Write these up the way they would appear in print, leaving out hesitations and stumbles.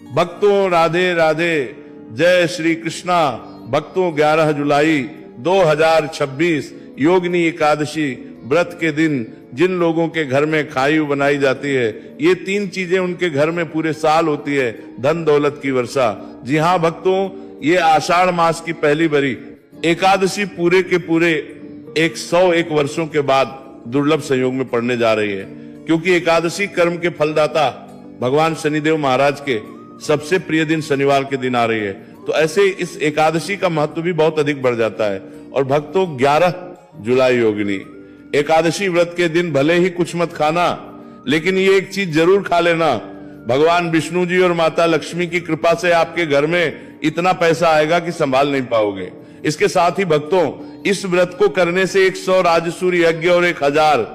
भक्तों राधे राधे, जय श्री कृष्णा। भक्तों 11 जुलाई 2026 योगिनी एकादशी व्रत के दिन जिन लोगों के घर में खायु बनाई जाती है, ये 3 चीजें उनके घर में पूरे साल होती है, धन दौलत की वर्षा। जी हाँ भक्तों, ये आषाढ़ मास की पहली बरी एकादशी पूरे के पूरे 101 वर्षों के बाद दुर्लभ संयोग में पड़ने जा रही है, क्योंकि एकादशी कर्म के फलदाता भगवान शनिदेव महाराज के सबसे प्रिय दिन शनिवार के दिन आ रही है। तो ऐसे इस एकादशी का महत्व भी बहुत अधिक बढ़ जाता है। और भक्तों 11 जुलाई योगिनी एकादशी व्रत के दिन भले ही कुछ मत खाना, लेकिन ये एक चीज जरूर खा लेना, भगवान विष्णु जी और माता लक्ष्मी की कृपा से आपके घर में इतना पैसा आएगा कि संभाल नहीं पाओगे। इसके साथ ही भक्तों, इस व्रत को करने से 100 राजसूय यज्ञ और 1000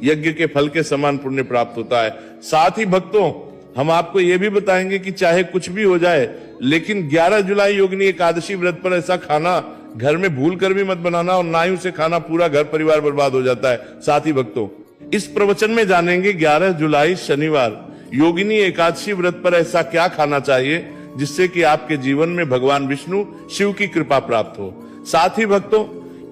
यज्ञ के फल के समान पुण्य प्राप्त होता है। साथ ही भक्तों, हम आपको यह भी बताएंगे कि चाहे कुछ भी हो जाए, लेकिन 11 जुलाई योगिनी एकादशी व्रत पर ऐसा खाना घर में भूल कर भी मत बनाना, और ना ही उसे खाना पूरा घर परिवार बर्बाद हो जाता है। साथ ही भक्तों, इस प्रवचन में जानेंगे 11 जुलाई शनिवार योगिनी एकादशी व्रत पर ऐसा क्या खाना चाहिए जिससे कि आपके जीवन में भगवान विष्णु शिव की कृपा प्राप्त हो। साथ ही भक्तों,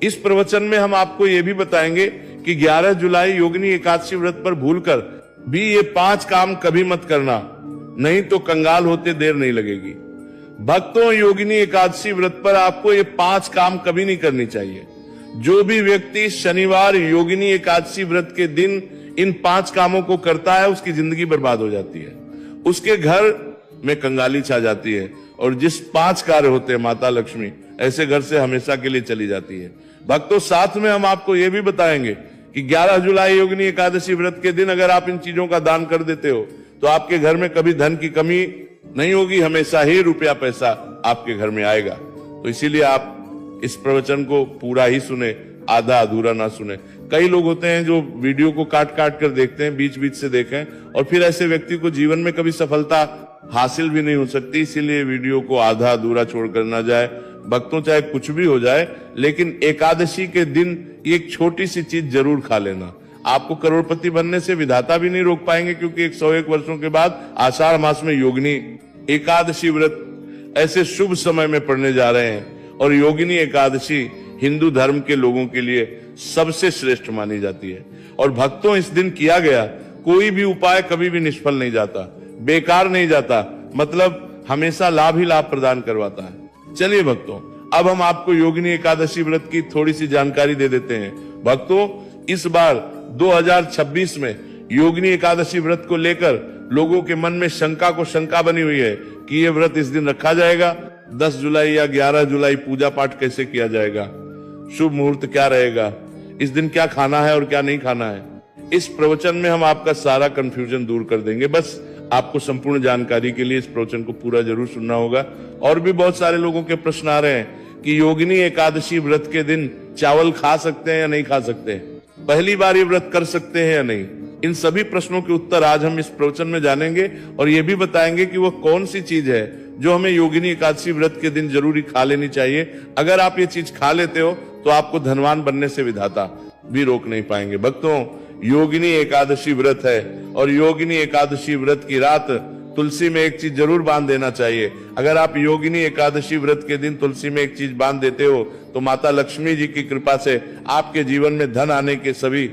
इस प्रवचन में हम आपको यह भी बताएंगे कि 11 जुलाई योगिनी एकादशी व्रत पर भूलकर भी ये 5 काम कभी मत करना, नहीं तो कंगाल होते देर नहीं लगेगी। भक्तों, योगिनी एकादशी व्रत पर आपको ये 5 काम कभी नहीं करनी चाहिए। जो भी व्यक्ति शनिवार योगिनी एकादशी व्रत के दिन इन 5 कामों को करता है, उसकी जिंदगी बर्बाद हो जाती है, उसके घर में कंगाली छा जाती है, और जिस 5 कार्य होते हैं माता लक्ष्मी ऐसे घर से हमेशा के लिए चली जाती है। भक्तों, साथ में हम आपको यह भी बताएंगे कि 11 जुलाई योगिनी एकादशी व्रत के दिन अगर आप इन चीजों का दान कर देते हो तो आपके घर में कभी धन की कमी नहीं होगी, हमेशा ही रुपया पैसा आपके घर में आएगा। तो इसीलिए आप इस प्रवचन को पूरा ही सुने, आधा अधूरा ना सुने। कई लोग होते हैं जो वीडियो को काट काट कर देखते हैं, बीच बीच से देखें, और फिर ऐसे व्यक्ति को जीवन में कभी सफलता हासिल भी नहीं हो सकती। इसीलिए वीडियो को आधा अधूरा छोड़कर ना जाए। भक्तों, चाहे कुछ भी हो जाए, लेकिन एकादशी के दिन एक छोटी सी चीज जरूर खा लेना। आपको करोड़पति बनने से विधाता भी नहीं रोक पाएंगे, क्योंकि 101 वर्षों के बाद आषाढ़ मास में योगिनी एकादशी व्रत ऐसे शुभ समय में पड़ने जा रहे हैं। और योगिनी एकादशी हिंदू धर्म के लोगों के लिए सबसे श्रेष्ठ मानी जाती है। और भक्तों, इस दिन किया गया कोई भी उपाय कभी भी निष्फल नहीं जाता, बेकार नहीं जाता, मतलब हमेशा लाभ ही लाभ प्रदान करवाता है। चलिए भक्तों, अब हम आपको योगिनी एकादशी व्रत की थोड़ी सी जानकारी दे देते हैं। भक्तों, इस बार 2026 में योगिनी एकादशी व्रत को लेकर लोगों के मन में शंका बनी हुई है कि यह व्रत इस दिन रखा जाएगा, 10 जुलाई या 11 जुलाई पूजा पाठ कैसे किया जाएगा, शुभ मुहूर्त क्या रहेगा, इस दिन क्या खाना है और क्या नहीं खाना है। इस प्रवचन में हम आपका सारा कंफ्यूजन दूर कर देंगे। बस आपको संपूर्ण जानकारी के लिए इस प्रवचन को पूरा जरूर सुनना होगा। और भी बहुत सारे लोगों के प्रश्न आ रहे हैं कि योगिनी एकादशी व्रत के दिन चावल खा सकते हैं या नहीं खा सकते हैं, पहली बार ये व्रत कर सकते हैं या नहीं। इन सभी प्रश्नों के उत्तर आज हम इस प्रवचन में जानेंगे, और ये भी बताएंगे कि वो कौन सी चीज है जो हमें योगिनी एकादशी व्रत के दिन जरूरी खा लेनी चाहिए। अगर आप ये चीज खा लेते हो तो आपको धनवान बनने से विधाता भी रोक नहीं पाएंगे। भक्तों, योगिनी एकादशी व्रत है, और योगिनी एकादशी व्रत की रात तुलसी में एक चीज जरूर बांध देना चाहिए। अगर आप योगिनी एकादशी व्रत के दिन तुलसी में एक चीज बांध देते हो तो माता लक्ष्मी जी की कृपा से आपके जीवन में धन आने के सभी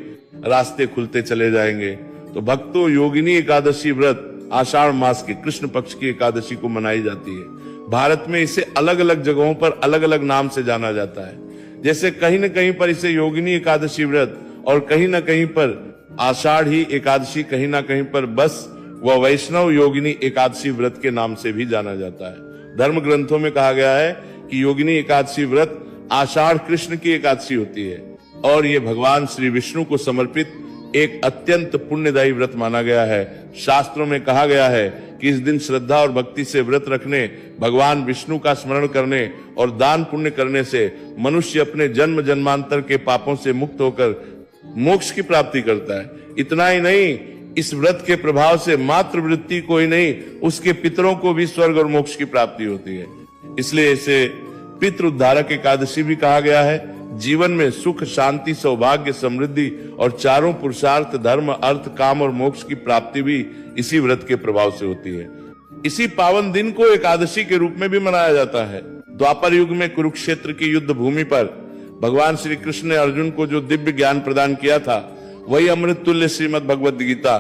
रास्ते खुलते चले जाएंगे। तो भक्तों, योगिनी एकादशी व्रत आषाढ़ मास की कृष्ण पक्ष की एकादशी को मनाई जाती है। भारत में इसे अलग अलग जगहों पर अलग अलग नाम से जाना जाता है। जैसे कहीं न कहीं पर इसे योगिनी एकादशी व्रत, और कहीं न कहीं पर आषाढ़ी एकादशी, कहीं न कहीं पर बस व वैष्णव योगिनी एकादशी व्रत के नाम से भी जाना जाता है। धर्म ग्रंथों में कहा गया है कि योगिनी एकादशी व्रत आषाढ़ कृष्ण की एकादशी होती है, और ये भगवान श्री विष्णु को समर्पित एक अत्यंत पुण्यदायी व्रत माना गया है। शास्त्रों में कहा गया है कि इस दिन श्रद्धा और भक्ति से व्रत रखने, भगवान विष्णु का स्मरण करने और दान पुण्य करने से मनुष्य अपने जन्म जन्मांतर के पापों से मुक्त होकर मोक्ष की प्राप्ति करता है। इतना ही नहीं, इस व्रत के प्रभाव से मात्र वृत्ति को ही नहीं, उसके पितरों को भी स्वर्ग और मोक्ष की प्राप्ति होती है। इसलिए इसे पितृ उद्धारक एकादशी भी कहा गया है। जीवन में सुख, शांति, सौभाग्य, समृद्धि और चारों पुरुषार्थ, धर्म, अर्थ, काम और मोक्ष की प्राप्ति भी इसी व्रत के प्रभाव से होती है। इसी पावन दिन को एकादशी के रूप में भी मनाया जाता है। द्वापर युग में कुरुक्षेत्र की युद्ध भूमि पर भगवान श्री कृष्ण ने अर्जुन को जो दिव्य ज्ञान प्रदान किया था, वही अमृत तुल्य श्रीमद् भगवद गीता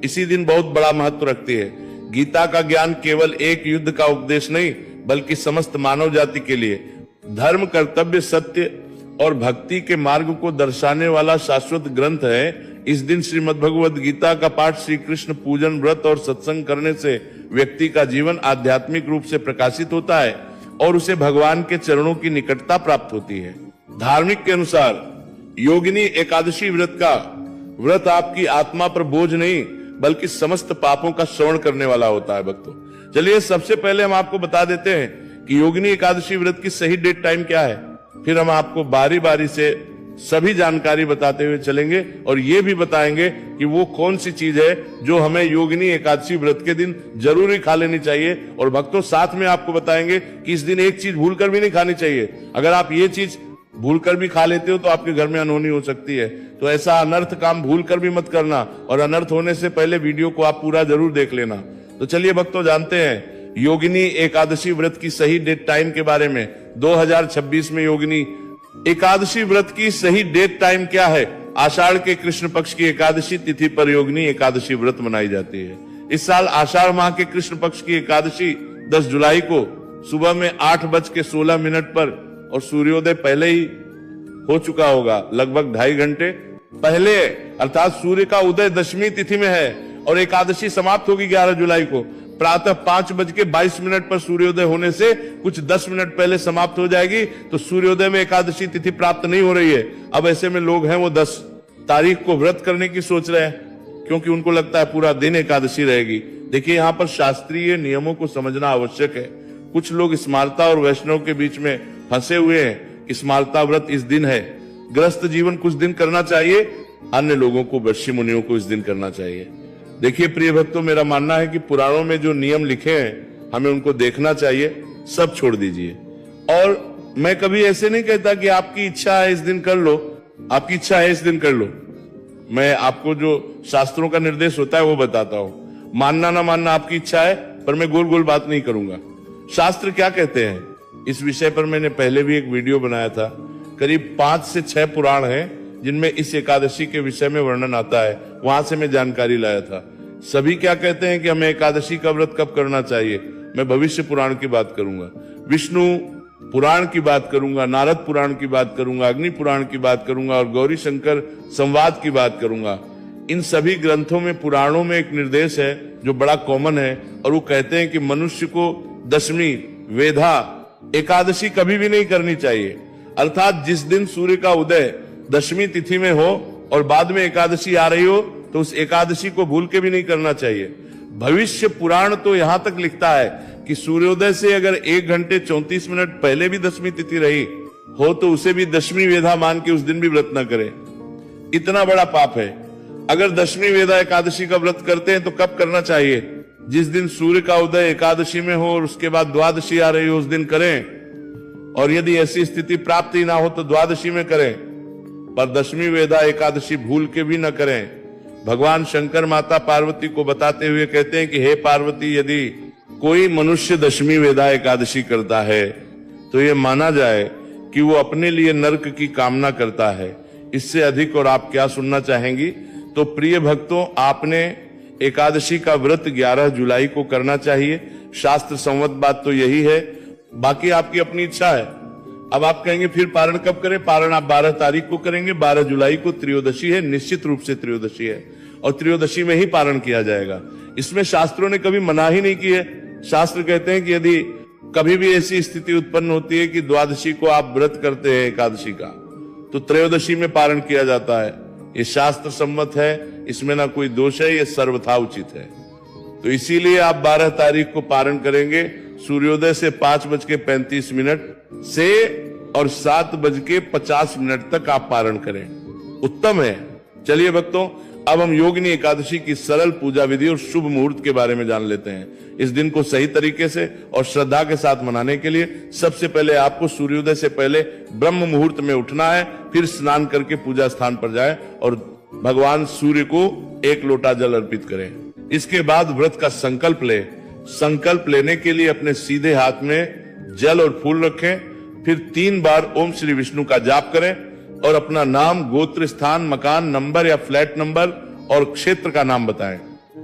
इसी दिन बहुत बड़ा महत्व रखती है। गीता का ज्ञान केवल एक युद्ध का उपदेश नहीं, बल्कि समस्त मानव जाति के लिए धर्म, कर्तव्य, सत्य और भक्ति के मार्ग को दर्शाने वाला शाश्वत ग्रंथ है। इस दिन श्रीमद् भगवद गीता का पाठ श्री कृष्ण पूजन, व्रत और सत्संग करने से व्यक्ति का जीवन आध्यात्मिक रूप से प्रकाशित होता है और उसे भगवान के चरणों की निकटता प्राप्त होती है। धार्मिक के अनुसार योगिनी एकादशी व्रत आपकी आत्मा पर बोझ नहीं, बल्कि समस्त पापों का श्रवण करने वाला होता है। भक्तों, चलिए सबसे पहले हम आपको बता देते हैं कि योगिनी एकादशी व्रत की सही डेट टाइम क्या है। फिर हम आपको बारी बारी से सभी जानकारी बताते हुए चलेंगे और ये भी बताएंगे कि वो कौन सी चीज है जो हमें योगिनी एकादशी व्रत के दिन जरूरी खा लेनी चाहिए। और भक्तों, साथ में आपको बताएंगे कि इस दिन एक चीज भूलकर भी नहीं खानी चाहिए। अगर आप ये चीज भूलकर भी खा लेते हो तो आपके घर में अनहोनी हो सकती है। तो ऐसा अनर्थ काम भूलकर भी मत करना, और अनर्थ होने से पहले वीडियो को आप पूरा जरूर देख लेना। तो चलिए भक्तों, जानते हैं योगिनी एकादशी व्रत की सही डेट टाइम के बारे में। 2026 में योगिनी एकादशी व्रत की सही डेट टाइम क्या है? आषाढ़ के कृष्ण पक्ष की एकादशी तिथि पर योगिनी एकादशी व्रत मनाई जाती है। इस साल आषाढ़ माह के कृष्ण पक्ष की एकादशी 10 जुलाई को सुबह में 8:16 पर, और सूर्योदय पहले ही हो चुका होगा, लगभग 2.5 घंटे पहले, अर्थात सूर्य का उदय दशमी तिथि में है और एकादशी समाप्त होगी 11 जुलाई को। प्रातः 5:22 पर सूर्योदय होने से कुछ 10 मिनट पहले समाप्त हो जाएगी। तो सूर्योदय में एकादशी तिथि प्राप्त नहीं हो रही है। अब ऐसे में लोग हैं वो 10 तारीख को व्रत करने की सोच रहे हैं, क्योंकि उनको लगता है पूरा दिन एकादशी रहेगी। देखिए, यहाँ पर शास्त्रीय नियमों को समझना आवश्यक है। कुछ लोग स्मार्ता और वैष्णव के बीच में फंसे हुए हैं। स्मार्ता व्रत इस दिन है, गृहस्थ जीवन कुछ दिन करना चाहिए, अन्य लोगों को, ऋषि मुनियों को इस दिन करना चाहिए। देखिए प्रिय भक्तों, मेरा मानना है कि पुराणों में जो नियम लिखे हैं हमें उनको देखना चाहिए, सब छोड़ दीजिए। और मैं कभी ऐसे नहीं कहता कि आपकी इच्छा है इस दिन कर लो, आपकी इच्छा है इस दिन कर लो। मैं आपको जो शास्त्रों का निर्देश होता है वो बताता हूं। मानना ना मानना आपकी इच्छा है, पर मैं गोल गोल बात नहीं करूंगा। शास्त्र क्या कहते हैं इस विषय पर मैंने पहले भी एक वीडियो बनाया था। करीब 5 से 6 पुराण हैं जिनमें इस एकादशी के विषय में वर्णन आता है, वहां से मैं जानकारी लाया था। सभी क्या कहते हैं कि हमें एकादशी का व्रत कब करना चाहिए। मैं भविष्य पुराण की बात करूंगा, विष्णु पुराण की बात करूंगा, नारद पुराण की बात करूंगा, अग्नि पुराण की बात करूंगा और गौरी शंकर संवाद की बात करूंगा। इन सभी ग्रंथों में, पुराणों में एक निर्देश है जो बड़ा कॉमन है, और वो कहते हैं कि मनुष्य को दशमी वेधा एकादशी कभी भी नहीं करनी चाहिए। अर्थात जिस दिन सूर्य का उदय दशमी तिथि में हो और बाद में एकादशी आ रही हो, तो उस एकादशी को भूल के भी नहीं करना चाहिए। भविष्य पुराण तो यहां तक लिखता है कि सूर्योदय से अगर 1 घंटे 34 मिनट पहले भी दशमी तिथि रही हो तो उसे भी दशमी वेधा मान के उस दिन भी व्रत न करे। इतना बड़ा पाप है। अगर दशमी वेधा एकादशी का व्रत करते हैं तो कब करना चाहिए? जिस दिन सूर्य का उदय एकादशी में हो और उसके बाद द्वादशी आ रही हो उस दिन करें, और यदि ऐसी स्थिति प्राप्त ही ना हो तो द्वादशी में करें, पर दशमी वेधा एकादशी भूल के भी न करें। भगवान शंकर माता पार्वती को बताते हुए कहते हैं कि हे पार्वती, यदि कोई मनुष्य दशमी वेधा एकादशी करता है तो ये माना जाए कि वो अपने लिए नरक की कामना करता है। इससे अधिक और आप क्या सुनना चाहेंगी? तो प्रिय भक्तों, आपने एकादशी का व्रत 11 जुलाई को करना चाहिए। शास्त्र संवत बात तो यही है, बाकी आपकी अपनी इच्छा है। अब आप कहेंगे फिर पारण कब करें? पारण आप 12 तारीख को करेंगे। 12 जुलाई को त्रयोदशी है, निश्चित रूप से त्रयोदशी है, और त्रयोदशी में ही पारण किया जाएगा। इसमें शास्त्रों ने कभी मना ही नहीं की है। शास्त्र कहते हैं कि यदि कभी भी ऐसी स्थिति उत्पन्न होती है कि द्वादशी को आप व्रत करते हैं एकादशी का, तो त्रयोदशी में पारण किया जाता है। ये शास्त्र सम्मत है, इसमें ना कोई दोष है, ये सर्वथा उचित है। तो इसीलिए आप 12 तारीख को पारण करेंगे। सूर्योदय से 5:35 से और 7:50 तक आप पारण करें, उत्तम है। चलिए भक्तों, अब हम योगिनी एकादशी की सरल पूजा विधि और शुभ मुहूर्त के बारे में जान लेते हैं। इस दिन को सही तरीके से और श्रद्धा के साथ मनाने के लिए सबसे पहले आपको सूर्योदय से पहले ब्रह्म मुहूर्त में उठना है, फिर स्नान करके पूजा स्थान पर जाएं और भगवान सूर्य को 1 लोटा जल अर्पित करें। इसके बाद व्रत का संकल्प ले। संकल्प लेने के लिए अपने सीधे हाथ में जल और फूल रखें। फिर 3 बार ओम श्री विष्णु का जाप करें और अपना नाम, गोत्र, स्थान, मकान नंबर या फ्लैट नंबर और क्षेत्र का नाम बताएं।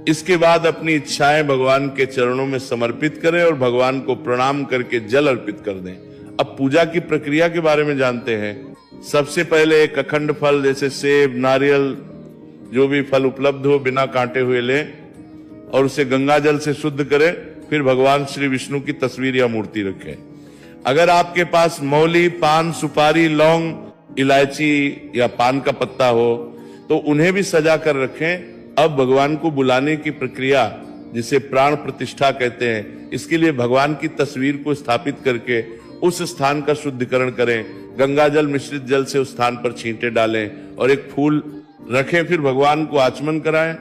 इसके बाद अपनी इच्छाएं भगवान के चरणों में समर्पित करें और भगवान को प्रणाम करके जल अर्पित कर दें। अब पूजा की प्रक्रिया के बारे में जानते हैं। सबसे पहले एक अखंड फल जैसे सेब, नारियल, जो भी फल उपलब्ध हो बिना काटे हुए लें और उसे गंगा जल से शुद्ध करें। फिर भगवान श्री विष्णु की तस्वीर या मूर्ति रखें। अगर आपके पास मौली, पान, सुपारी, लौंग, इलायची या पान का पत्ता हो तो उन्हें भी सजा कर रखें। अब भगवान को बुलाने की प्रक्रिया, जिसे प्राण प्रतिष्ठा कहते हैं, इसके लिए भगवान की तस्वीर को स्थापित करके उस स्थान का शुद्धिकरण करें। गंगा जल मिश्रित जल से उस स्थान पर छींटे डालें और एक फूल रखें। फिर भगवान को आचमन कराएं,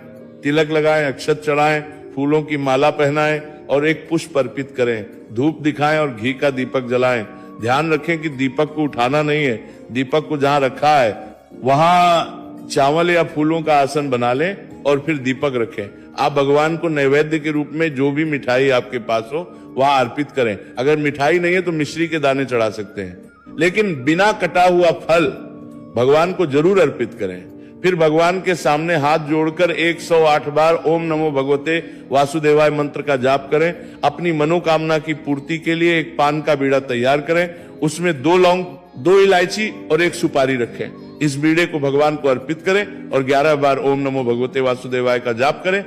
तिलक लगाएं, अक्षत चढ़ाएं, फूलों की माला पहनाएं और एक पुष्प अर्पित करें। धूप दिखाएं और घी का दीपक जलाएं। ध्यान रखें कि दीपक को उठाना नहीं है। दीपक को जहां रखा है वहां चावल या फूलों का आसन बना लें और फिर दीपक रखें। आप भगवान को नैवेद्य के रूप में जो भी मिठाई आपके पास हो वहां अर्पित करें। अगर मिठाई नहीं है तो मिश्री के दाने चढ़ा सकते हैं, लेकिन बिना कटा हुआ फल भगवान को जरूर अर्पित करें। फिर भगवान के सामने हाथ जोड़कर 108 बार ओम नमो भगवते वासुदेवाय मंत्र का जाप करें। अपनी मनोकामना की पूर्ति के लिए एक पान का बीड़ा तैयार करें। उसमें 2 लौंग, 2 इलायची और 1 सुपारी रखें। इस बीड़े को भगवान को अर्पित करें और 11 बार ओम नमो भगवते वासुदेवाय का जाप करें।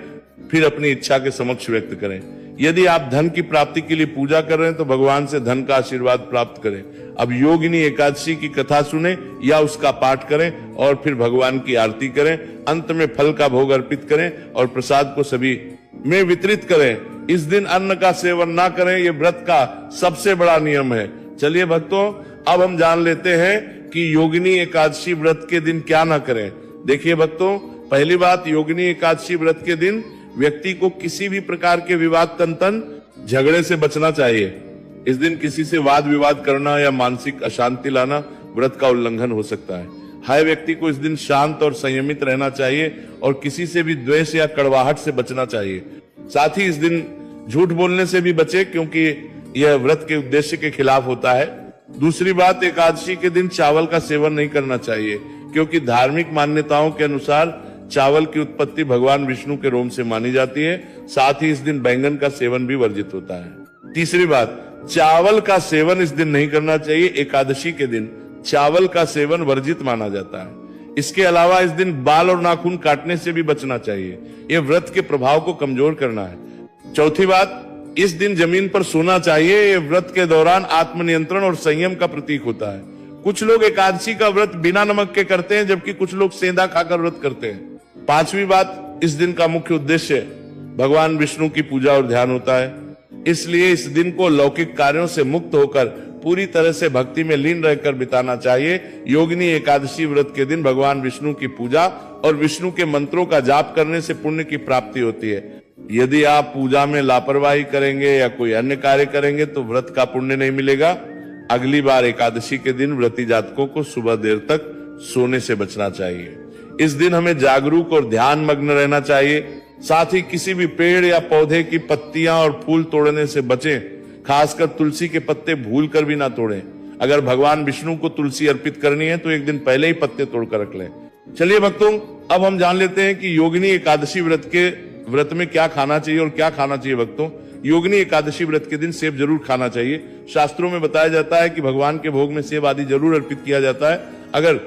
फिर अपनी इच्छा के समक्ष व्यक्त करें। यदि आप धन की प्राप्ति के लिए पूजा कर रहे हैं तो भगवान से धन का आशीर्वाद प्राप्त करें। अब योगिनी एकादशी की कथा सुने या उसका पाठ करें और फिर भगवान की आरती करें। अंत में फल का भोग अर्पित करें और प्रसाद को सभी में वितरित करें। इस दिन अन्न का सेवन ना करें, ये व्रत का सबसे बड़ा नियम है। चलिए भक्तों, अब हम जान लेते हैं कि योगिनी एकादशी व्रत के दिन क्या ना करें। देखिए भक्तों, पहली बात, योगिनी एकादशी व्रत के दिन व्यक्ति को किसी भी प्रकार के विवाद, तंतन, झगड़े से बचना चाहिए। इस दिन किसी से वाद विवाद करना या मानसिक अशांति लाना व्रत का उल्लंघन हो सकता है। हर व्यक्ति को इस दिन शांत और संयमित रहना चाहिए और किसी से भी द्वेष या कड़वाहट से बचना चाहिए। साथ ही इस दिन झूठ बोलने से भी बचे, क्योंकि यह व्रत के उद्देश्य के खिलाफ होता है। दूसरी बात, एकादशी के दिन चावल का सेवन नहीं करना चाहिए, क्योंकि धार्मिक मान्यताओं के अनुसार चावल की उत्पत्ति भगवान विष्णु के रोम से मानी जाती है। साथ ही इस दिन बैंगन का सेवन भी वर्जित होता है। तीसरी बात, चावल का सेवन इस दिन नहीं करना चाहिए। एकादशी के दिन चावल का सेवन वर्जित माना जाता है। इसके अलावा इस दिन बाल और नाखून काटने से भी बचना चाहिए। यह व्रत के प्रभाव को कमजोर करना है। चौथी बात, इस दिन जमीन पर सोना चाहिए। यह व्रत के दौरान आत्मनियंत्रण और संयम का प्रतीक होता है। कुछ लोग एकादशी का व्रत बिना नमक के करते हैं, जबकि कुछ लोग सेंधा खाकर व्रत करते हैं। पांचवी बात, इस दिन का मुख्य उद्देश्य भगवान विष्णु की पूजा और ध्यान होता है। इसलिए इस दिन को लौकिक कार्यों से मुक्त होकर पूरी तरह से भक्ति में लीन रहकर बिताना चाहिए। योगिनी एकादशी व्रत के दिन भगवान विष्णु की पूजा और विष्णु के मंत्रों का जाप करने से पुण्य की प्राप्ति होती है। यदि आप पूजा में लापरवाही करेंगे या कोई अन्य कार्य करेंगे तो व्रत का पुण्य नहीं मिलेगा। अगली बार एकादशी के दिन व्रती जातकों को सुबह देर तक सोने से बचना चाहिए। इस दिन हमें जागरूक और ध्यान मग्न रहना चाहिए। साथ ही किसी भी पेड़ या पौधे की पत्तियां और फूल तोड़ने से बचें। खासकर तुलसी के पत्ते भूल कर भी ना तोड़ें। अगर भगवान विष्णु को तुलसी अर्पित करनी है तो एक दिन पहले ही पत्ते तोड़कर रख लें। चलिए भक्तों, अब हम जान लेते हैं कि योगिनी एकादशी व्रत में क्या खाना चाहिए और क्या खाना चाहिए। भक्तों, योगिनी एकादशी व्रत के दिन सेब जरूर खाना चाहिए। शास्त्रों में बताया जाता है कि भगवान के भोग में सेब आदि जरूर अर्पित किया जाता है। अगर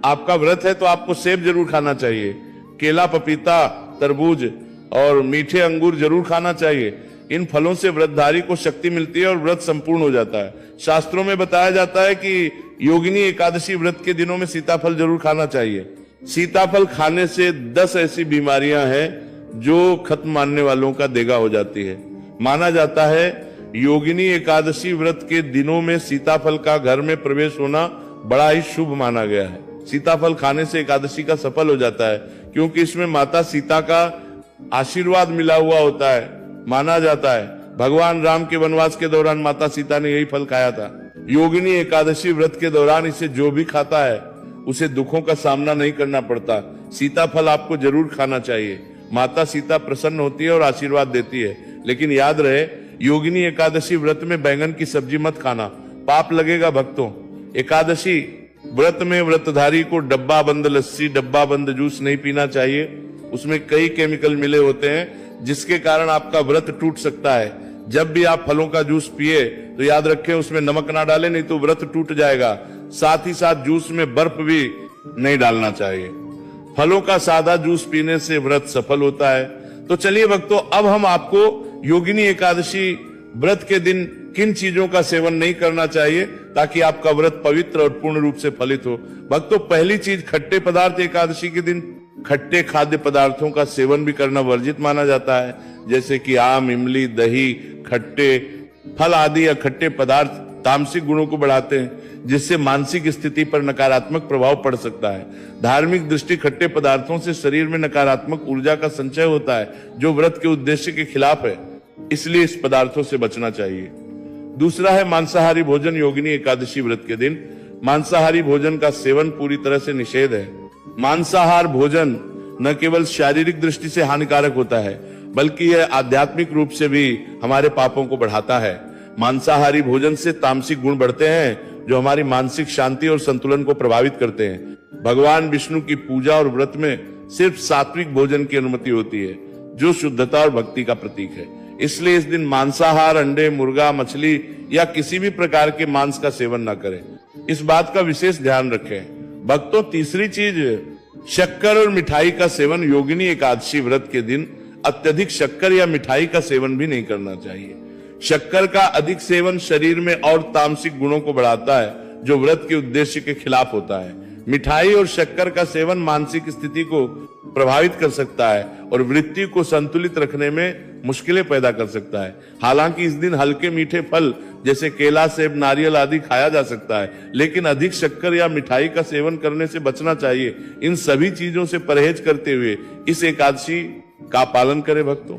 आपका व्रत है तो आपको सेब जरूर खाना चाहिए। केला, पपीता, तरबूज और मीठे अंगूर जरूर खाना चाहिए। इन फलों से व्रतधारी को शक्ति मिलती है और व्रत संपूर्ण हो जाता है। शास्त्रों में बताया जाता है कि योगिनी एकादशी व्रत के दिनों में सीताफल जरूर खाना चाहिए। सीताफल खाने से 10 ऐसी बीमारियां हैं जो खत्म मानने वालों का देगा हो जाती है। माना जाता है योगिनी एकादशी व्रत के दिनों में सीताफल का घर में प्रवेश होना बड़ा ही शुभ माना गया है। सीताफल खाने से एकादशी का सफल हो जाता है, क्योंकि इसमें माता सीता का आशीर्वाद मिला हुआ होता है। माना जाता है भगवान राम के वनवास के दौरान माता सीता ने यही फल खाया था। योगिनी एकादशी व्रत के दौरान इसे जो भी खाता है उसे दुखों का सामना नहीं करना पड़ता। सीताफल आपको जरूर खाना चाहिए। माता सीता प्रसन्न होती है और आशीर्वाद देती है। लेकिन याद रहे, योगिनी एकादशी व्रत में बैंगन की सब्जी मत खाना, पाप लगेगा भक्तों। एकादशी व्रत में व्रतधारी को डब्बा बंद लस्सी, डब्बा बंद जूस नहीं पीना चाहिए। उसमें कई केमिकल मिले होते हैं जिसके कारण आपका व्रत टूट सकता है। जब भी आप फलों का जूस पिए तो याद रखें उसमें नमक ना डालें, नहीं तो व्रत टूट जाएगा। साथ ही साथ जूस में बर्फ भी नहीं डालना चाहिए। फलों का सादा जूस पीने से व्रत सफल होता है। तो चलिए भक्तों, अब हम आपको योगिनी एकादशी व्रत के दिन किन चीजों का सेवन नहीं करना चाहिए ताकि आपका व्रत पवित्र और पूर्ण रूप से फलित हो। भक्तों, पहली चीज खट्टे पदार्थ। एकादशी के दिन खट्टे खाद्य पदार्थों का सेवन भी करना वर्जित माना जाता है, जैसे कि आम, इमली, दही, खट्टे फल आदि या खट्टे पदार्थ तामसिक गुणों को बढ़ाते हैं, जिससे मानसिक स्थिति पर नकारात्मक प्रभाव पड़ सकता है। धार्मिक दृष्टि खट्टे पदार्थों से शरीर में नकारात्मक ऊर्जा का संचय होता है, जो व्रत के उद्देश्य के खिलाफ है, इसलिए इस पदार्थों से बचना चाहिए। दूसरा है मांसाहारी भोजन। योगिनी एकादशी व्रत के दिन मांसाहारी भोजन का सेवन पूरी तरह से निषेध है। मांसाहार भोजन न केवल शारीरिक दृष्टि से हानिकारक होता है, बल्कि यह आध्यात्मिक रूप से भी हमारे पापों को बढ़ाता है। मांसाहारी भोजन से तामसिक गुण बढ़ते हैं, जो हमारी मानसिक शांति और संतुलन को प्रभावित करते हैं। भगवान विष्णु की पूजा और व्रत में सिर्फ सात्विक भोजन की अनुमति होती है, जो शुद्धता और भक्ति का प्रतीक है। इसलिए इस दिन मांसाहार, अंडे, मुर्गा, मछली या किसी भी प्रकार के मांस का सेवन न करें। इस बात का विशेष ध्यान रखें। भक्तों, तीसरी चीज, शक्कर और मिठाई का सेवन। योगिनी एकादशी व्रत के दिन अत्यधिक शक्कर या मिठाई का सेवन भी नहीं करना चाहिए। शक्कर का अधिक सेवन शरीर में और तामसिक गुणों को बढ़ाता है, जो व्रत के उद्देश्य के खिलाफ होता है। मिठाई और शक्कर का सेवन मानसिक स्थिति को प्रभावित कर सकता है और वृत्ति को संतुलित रखने में मुश्किलें पैदा कर सकता है। हालांकि इस दिन हल्के मीठे फल जैसे केला, सेब, नारियल आदि खाया जा सकता है, लेकिन अधिक शक्कर या मिठाई का सेवन करने से बचना चाहिए। इन सभी चीजों से परहेज करते हुए इस एकादशी का पालन करें। भक्तों,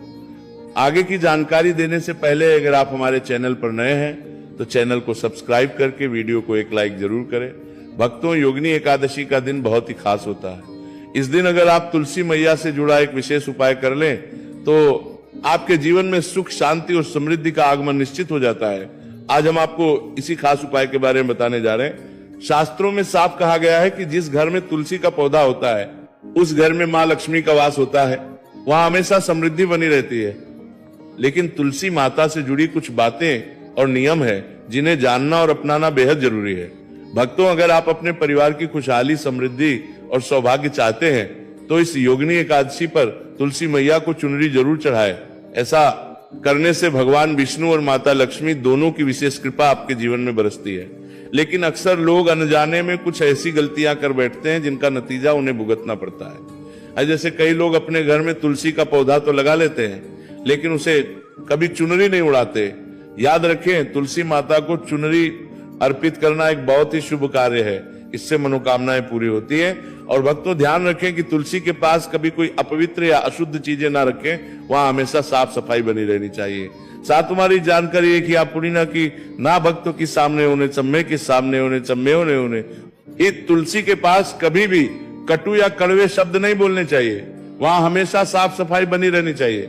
आगे की जानकारी देने से पहले अगर आप हमारे चैनल पर नए हैं तो चैनल को सब्सक्राइब करके वीडियो को एक लाइक जरूर करें। भक्तों, योगिनी एकादशी का दिन बहुत ही खास होता है। इस दिन अगर आप तुलसी मैया से जुड़ा एक विशेष उपाय कर लें तो आपके जीवन में सुख, शांति और समृद्धि का आगमन निश्चित हो जाता है। आज हम आपको इसी खास उपाय के बारे में बताने जा रहे हैं। शास्त्रों में साफ कहा गया है कि जिस घर में तुलसी का पौधा होता है उस घर में मां लक्ष्मी का वास होता है, वहां हमेशा समृद्धि बनी रहती है। लेकिन तुलसी माता से जुड़ी कुछ बातें और नियम है जिन्हें जानना और अपनाना बेहद जरूरी है। भक्तों, अगर आप अपने परिवार की खुशहाली, समृद्धि और सौभाग्य चाहते हैं तो इस योगिनी एकादशी पर तुलसी मैया को चुनरी जरूर चढ़ाए। ऐसा करने से भगवान विष्णु और माता लक्ष्मी दोनों की विशेष कृपा आपके जीवन में बरसती है। लेकिन अक्सर लोग अनजाने में कुछ ऐसी गलतियां कर बैठते हैं जिनका नतीजा उन्हें भुगतना पड़ता है। जैसे कई लोग अपने घर में तुलसी का पौधा तो लगा लेते हैं, लेकिन उसे कभी चुनरी नहीं उड़ाते। याद रखें, तुलसी माता को चुनरी अर्पित करना एक बहुत ही शुभ कार्य है। इससे मनोकामनाएं पूरी होती है। और भक्तों, ध्यान रखें कि तुलसी के पास कभी कोई अपवित्र या अशुद्ध चीजें ना रखें, वहां हमेशा साफ सफाई बनी रहनी चाहिए। साथ तुम्हारी जानकारी है कि आप पूरी ना की ना भक्तों के सामने होने चम्मे के सामने होने चम्मे होने। ये तुलसी के पास कभी भी कटु या कड़वे शब्द नहीं बोलने चाहिए, वहां हमेशा साफ सफाई बनी रहनी चाहिए।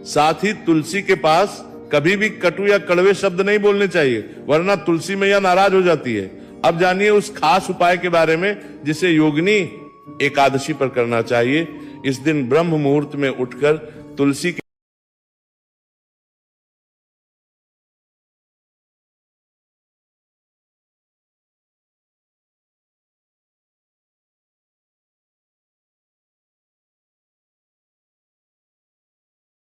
साथ ही तुलसी के पास कभी भी कटु या कड़वे शब्द नहीं बोलने चाहिए, वरना तुलसी मैया नाराज हो जाती है। अब जानिए उस खास उपाय के बारे में जिसे योगिनी एकादशी पर करना चाहिए। इस दिन ब्रह्म मुहूर्त में उठकर तुलसी